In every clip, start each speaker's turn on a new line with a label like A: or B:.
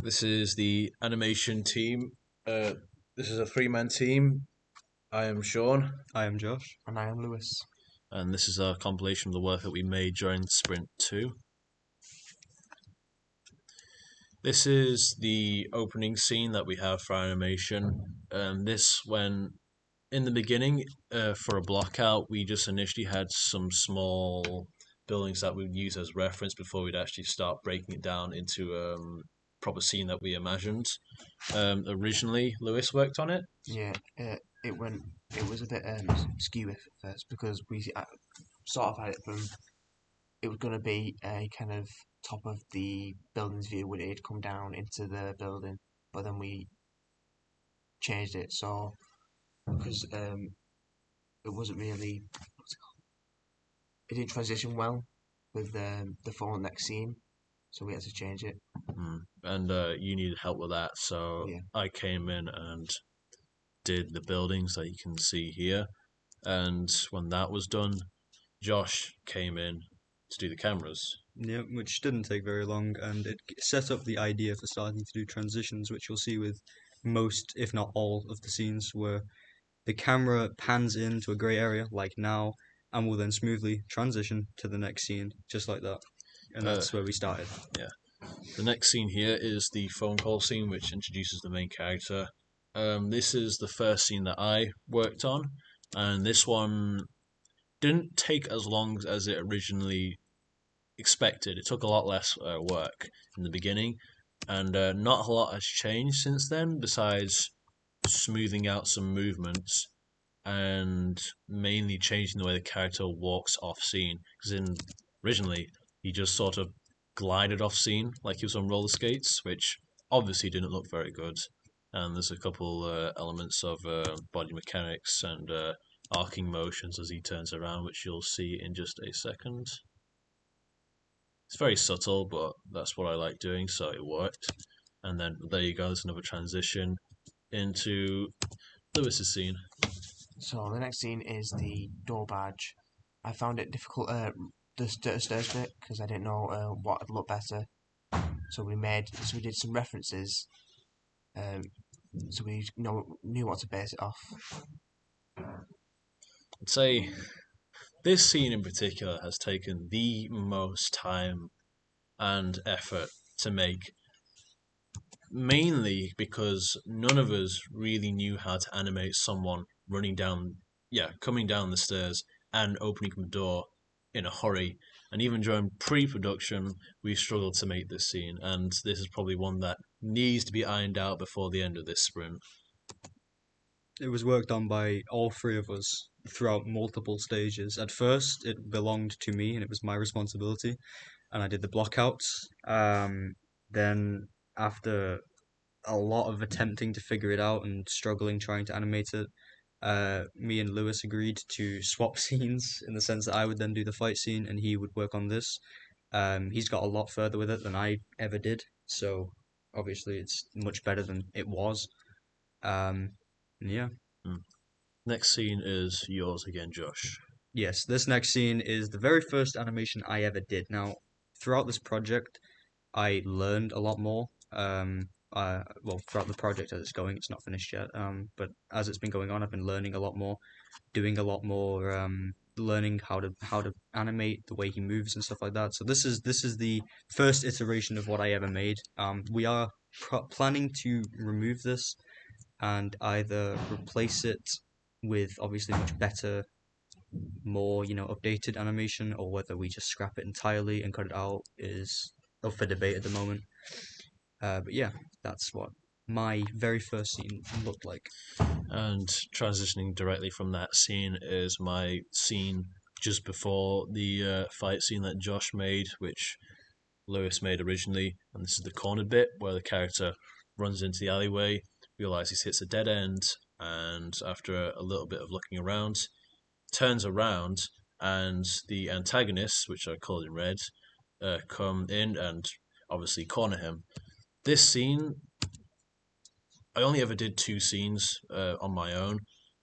A: This is the animation team. This is a three-man team. I am Sean,
B: I am Josh.
C: And I am Lewis.
A: and this is a compilation of the work that we made during Sprint 2. This is the opening scene that we have for animation. This, when in the beginning, for a block out, we just initially had some small buildings that we'd use as reference before we'd actually start breaking it down into proper scene that we imagined. Originally, Lewis worked on it.
C: Yeah, it went. It was a bit skew at first because we sort of had it from. It was going to be a kind of top of the building's view when it'd come down into the building, but then we changed it so because it wasn't really. It didn't transition well with the full next scene, so we had to change it.
A: And you needed help with that, so
C: Yeah.
A: I came in and did the buildings that you can see here. And when that was done, Josh came in to do the cameras.
B: Yeah, which didn't take very long, and it set up the idea for starting to do transitions, which you'll see with most, if not all, of the scenes where the camera pans into a grey area, like now, and will then smoothly transition to the next scene, just like that. And
A: Uh,
B: that's where we started.
A: yeah. The next scene here is the phone call scene, which introduces the main character. This is the first scene that I worked on, and this one didn't take as long as it originally expected. It took a lot less work in the beginning, and not a lot has changed since then, besides smoothing out some movements and mainly changing the way the character walks off scene. Because originally he just sort of glided off scene like he was on roller skates, which obviously didn't look very good. And there's a couple elements of body mechanics and arcing motions as he turns around, which you'll see in just a second. It's very subtle, but that's what I like doing, so it worked. And then there you go, there's another transition into Lewis's scene.
C: So the next scene is the door badge. I found it difficult the stairs bit because I didn't know what would look better. So we did some references. Um, so we knew what to base it off.
A: I'd say this scene in particular has taken the most time and effort to make, mainly because none of us really knew how to animate someone coming down the stairs and opening the door in a hurry. And even during pre-production, we struggled to make this scene, and this is probably one that needs to be ironed out before the end of this sprint.
B: It was worked on by all three of us throughout multiple stages. At first, it belonged to me and it was my responsibility, and I did the blockouts. Then, after a lot of attempting to figure it out and struggling trying to animate it, me and Lewis agreed to swap scenes in the sense that I would then do the fight scene and he would work on this. He's got a lot further with it than I ever did, so obviously it's much better than it was. Yeah.
A: Hmm. Next scene is yours again, Josh.
B: Yes, this next scene is the very first animation I ever did. Now, throughout this project, I learned a lot more. Well, throughout the project as it's going, it's not finished yet. But as it's been going on, I've been learning a lot more, doing a lot more, learning how to animate the way he moves and stuff like that. So this is the first iteration of what I ever made. We are planning to remove this and either replace it with obviously much better, more updated animation, or whether we just scrap it entirely and cut it out is up for debate at the moment. But yeah, that's what my very first scene looked like.
A: And transitioning directly from that scene is my scene just before the fight scene that Josh made, which Lewis made originally. And this is the cornered bit where the character runs into the alleyway, realizes he hits a dead end, and after a little bit of looking around, turns around, and the antagonists, which are colored in red, come in and obviously corner him. This scene, I only ever did two scenes on my own,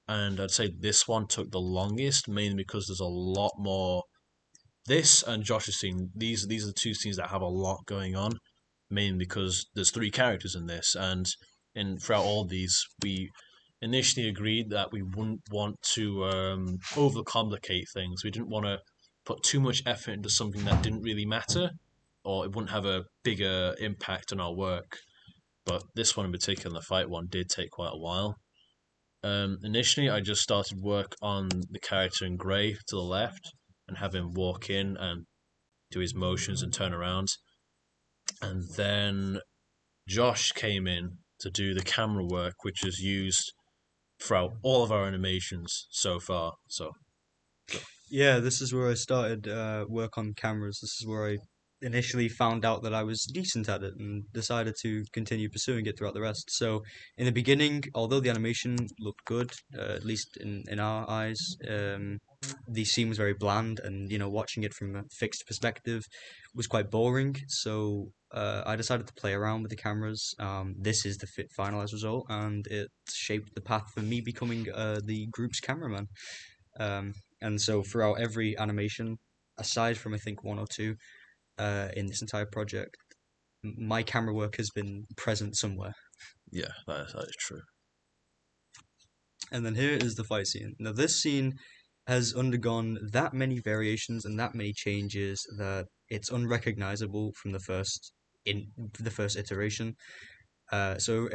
A: and I'd say this one took the longest, mainly because there's a lot more. This and Josh's scene, these are the two scenes that have a lot going on, mainly because there's three characters in this, and throughout all these, we initially agreed that we wouldn't want to overcomplicate things. We didn't want to put too much effort into something that didn't really matter, or it wouldn't have a bigger impact on our work. But this one in particular, the fight one, did take quite a while. Initially, I just started work on the character in grey to the left and have him walk in and do his motions and turn around. And then Josh came in to do the camera work, which is used throughout all of our animations so far. So
B: Yeah, this is where I started work on cameras. This is where I initially found out that I was decent at it and decided to continue pursuing it throughout the rest. So, in the beginning, although the animation looked good, at least in our eyes, the scene was very bland, and watching it from a fixed perspective was quite boring. So, I decided to play around with the cameras. This is the finalized result, and it shaped the path for me becoming the group's cameraman. Um, and so throughout every animation, aside from I think one or two in this entire project, my camera work has been present somewhere.
A: yeah, that is true.
B: And then here is the fight scene. Now this scene has undergone that many variations and that many changes that it's unrecognizable from the first iteration. So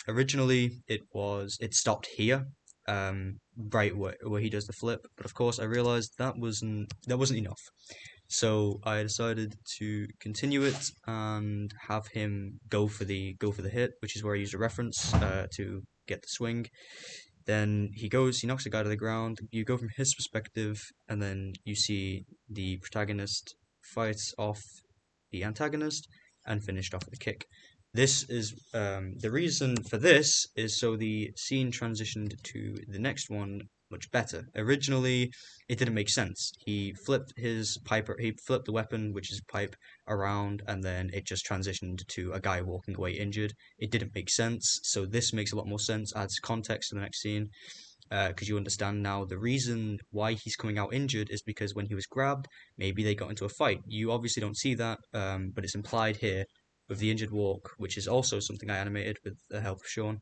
B: originally it stopped here, right where he does the flip. But of course, I realized that wasn't enough. So I decided to continue it and have him go for the hit, which is where I used a reference to get the swing. Then he knocks the guy to the ground. You go from his perspective, and then you see the protagonist fights off the antagonist and finished off with a kick. This is the reason for this is so the scene transitioned to the next one much better. Originally, it didn't make sense. He flipped the weapon, which is a pipe, around, and then it just transitioned to a guy walking away injured. It didn't make sense, so this makes a lot more sense, adds context to the next scene, because you understand now the reason why he's coming out injured is because when he was grabbed, maybe they got into a fight. You obviously don't see that, but it's implied here with the injured walk, which is also something I animated with the help of Sean.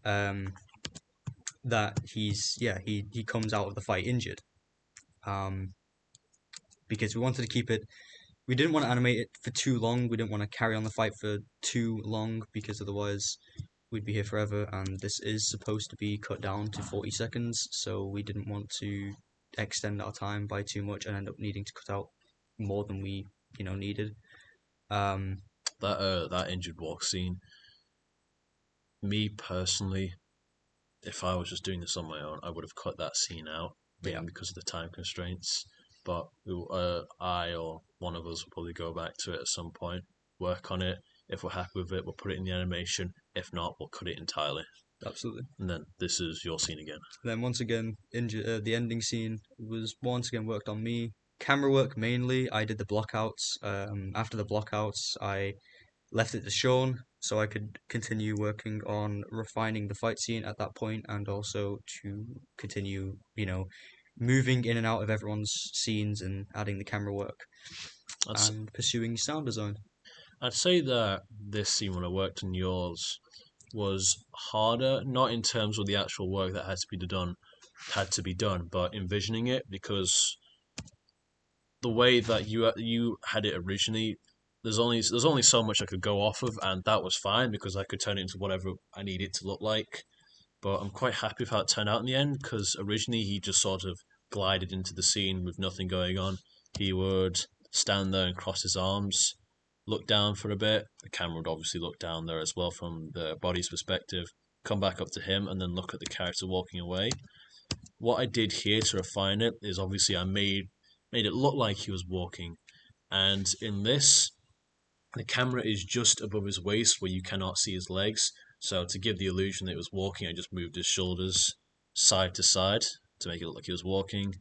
B: Um, that he comes out of the fight injured. Um, because we wanted to keep it. We didn't want to animate it for too long. We didn't want to carry on the fight for too long because otherwise we'd be here forever. And this is supposed to be cut down to 40 seconds, so we didn't want to extend our time by too much and end up needing to cut out more than we needed. Um,
A: That injured walk scene. Me personally, if I was just doing this on my own, I would have cut that scene out,
B: yeah,
A: mainly because of the time constraints. But I or one of us will probably go back to it at some point, work on it. If we're happy with it, we'll put it in the animation. If not, we'll cut it entirely.
B: absolutely.
A: And then this is your scene again.
B: Then once again, the ending scene was once again worked on me. Camera work mainly. I did the blockouts. After the blockouts, I left it to Sean so I could continue working on refining the fight scene at that point, and also to continue, moving in and out of everyone's scenes and adding the camera work
A: I'd,
B: and pursuing sound design.
A: I'd say that this scene, when I worked on yours, was harder, not in terms of the actual work that had to be done, but envisioning it, because the way that you had it originally, there's only so much I could go off of, and that was fine because I could turn it into whatever I need it to look like. But I'm quite happy with how it turned out in the end, because originally he just sort of glided into the scene with nothing going on. He would stand there and cross his arms, look down for a bit. The camera would obviously look down there as well from the body's perspective, come back up to him, and then look at the character walking away. What I did here to refine it is obviously I made it look like he was walking, and in this, the camera is just above his waist where you cannot see his legs. So to give the illusion that he was walking, I just moved his shoulders side to side to make it look like he was walking.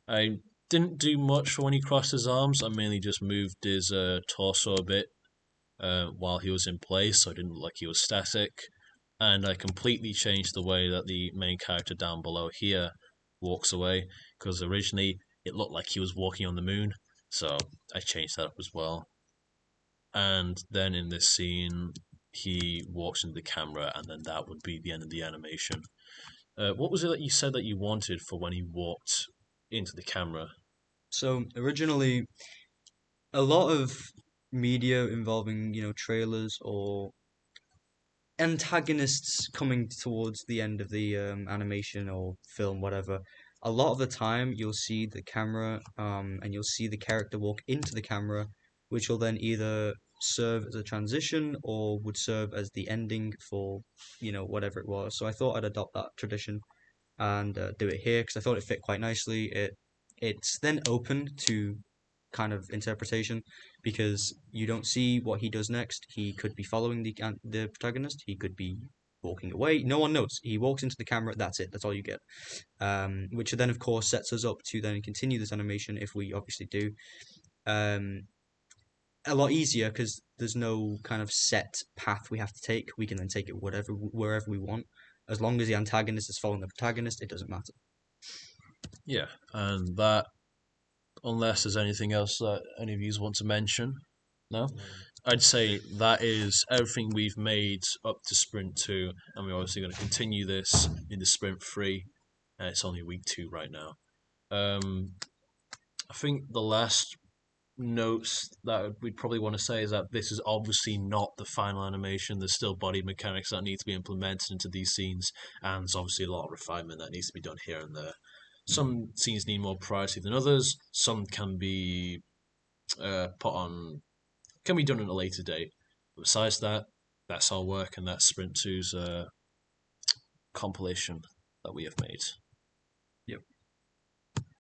A: I didn't do much for when he crossed his arms. I mainly just moved his torso a bit while he was in place, so it didn't look like he was static. And I completely changed the way that the main character down below here walks away, because originally it looked like he was walking on the moon. So I changed that up as well. and then in this scene, he walks into the camera, and then that would be the end of the animation. What was it that you said that you wanted for when he walked into the camera?
B: So originally, a lot of media involving, trailers or antagonists coming towards the end of the animation or film, whatever. A lot of the time, you'll see the camera, and you'll see the character walk into the camera, which will then either serve as a transition or would serve as the ending for, whatever it was. So I thought I'd adopt that tradition and do it here because I thought it fit quite nicely. It's then open to kind of interpretation because you don't see what he does next. He could be following the protagonist. He could be walking away. No one knows. He walks into the camera. That's it. That's all you get. Which then of course sets us up to then continue this animation if we obviously do. Um, a lot easier because there's no kind of set path we have to take. We can then take it wherever we want. As long as the antagonist is following the protagonist, it doesn't matter.
A: Yeah, and that, unless there's anything else that any of you want to mention, no? I'd say that is everything we've made up to Sprint 2, and we're obviously going to continue this into Sprint 3, and it's only week 2 right now. I think the last notes that we'd probably want to say is that this is obviously not the final animation. There's still body mechanics that need to be implemented into these scenes, and there's obviously a lot of refinement that needs to be done here and there. Some scenes need more priority than others. Some can be can be done at a later date. But besides that, that's our work, and that's Sprint 2's compilation that we have made.